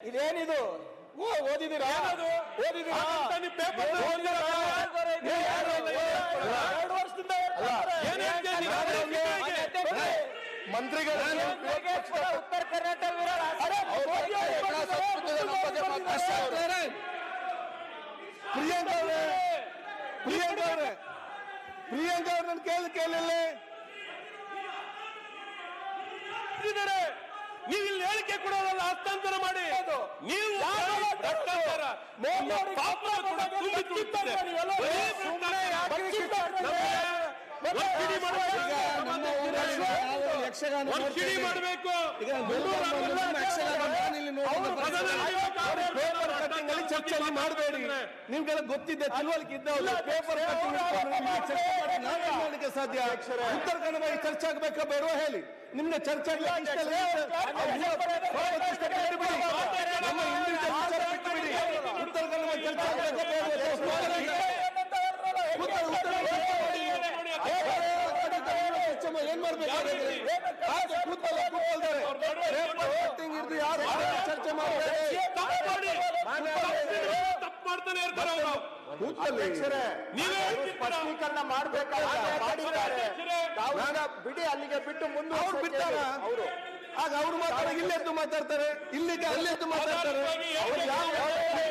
ಇದೇನಿದು ಓದಿದಿರಾ? ಓದಿದಿರಾ? ಪೇಪರ್ ಮಂತ್ರಿಗಳು ಉತ್ತರ ಕರ್ನಾಟಕ ಪ್ರಿಯಾಂಕಾ ಅವ್ರ ನನ್ನ ಕೇಳಿಲ್ಲ. ನೀವು ಇಲ್ಲಿ ಹೇಳಿಕೆ ಕೊಡೋದಲ್ಲ, ಹಸ್ತಾಂತರ ಮಾಡಿ. ನೀವು ಮಾಡಬೇಕು. ಚರ್ಚೆಯಲ್ಲಿ ಮಾಡಬೇಡಿ. ನಿಮ್ಗೆಲ್ಲ ಗೊತ್ತಿದೆ, ತಿಳುವಳಿಕೆ ಇದ್ದವಲ್ಲ. ಪೇಪರ್ ಮಾಡಲಿಕ್ಕೆ ಸಾಧ್ಯ. ಉತ್ತರ ಕನ್ನಡ ಚರ್ಚೆ ಆಗ್ಬೇಕಾ ಬೇಡವಾ ಹೇಳಿ. ನಿಮ್ಗೆ ಚರ್ಚೆ ಬಿಡಿ. ಉತ್ತರ ಕನ್ನಡ ಚರ್ಚೆ ಏನ್ ಮಾಡ್ಬೇಕಾದ್ರೆ ಯಾರು ಚರ್ಚೆ ಮಾಡಬೇಡಿ. ತಪ್ಪು ಮಾಡ್ತಾನೆ ಇರ್ತಾರೆ ಅವರು. ಸ್ಪಷ್ಟೀಕರಣ ಮಾಡಬೇಕಾದ್ರೆ ಬಿಡಿ, ಅಲ್ಲಿಗೆ ಬಿಟ್ಟು ಮುಂದೆ ಅವ್ರು ಬಿಟ್ಟಾರ. ಆಗ ಅವ್ರು ಮಾತಾಡ ಇಲ್ಲೆದ್ದು ಮಾತಾಡ್ತಾರೆ, ಇಲ್ಲಿಗೆ ಅಲ್ಲೆದ್ದು ಮಾತಾಡ್ತಾರೆ.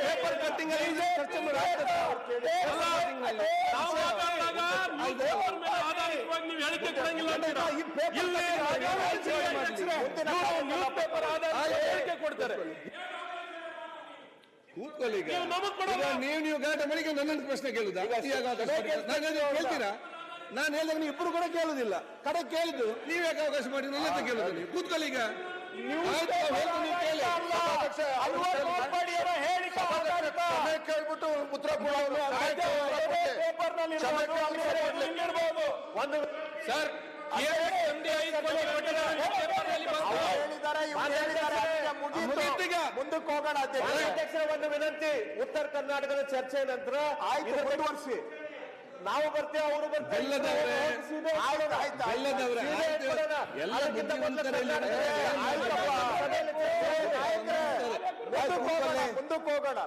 ಪೇಪರ್ ಕಟ್ಟಿಂಗ್ ಚರ್ಚೆ ನೀವು ಹೇಳಿಕೆ ಕೊಡಂಗಿಲ್ಲ. ಕೊಡ್ತಾರೆ. ನೀವು ಗಲಾಟೆ ಮಾಡಿ ನನ್ನನ್ನು ಪ್ರಶ್ನೆ ಕೇಳುದಾ? ಕೇಳ್ತೀರಾ? ನಾನು ಹೇಳಿದಾಗ ನೀವು ಇಬ್ಬರು ಕೂಡ ಕೇಳುದಿಲ್ಲ. ಕಡೆ ಕೇಳಿದ್ದು ನೀವ್ ಯಾಕೆ ಅವಕಾಶ ಮಾಡಿ ನನ್ನ ಕೇಳುದು? ನೀವು ಕೂತ್ಕೊಳ್ಳಿ. ಈಗ ಕೇಳ್ಬಿಟ್ಟು ಉತ್ತರ ಒಂದು ಸರ್ ಮುಂದಕ್ಕೆ ಹೋಗೋಣ. ಅಧ್ಯಕ್ಷರ ಒಂದು ವಿನಂತಿ, ಉತ್ತರ ಕರ್ನಾಟಕದ ಚರ್ಚೆ ನಂತರ ಮುಂದುವರಿಸಿ. ನಾವು ಬರ್ತೇವೆ, ಅವರು ಮುಂದಕ್ಕೆ ಹೋಗೋಣ.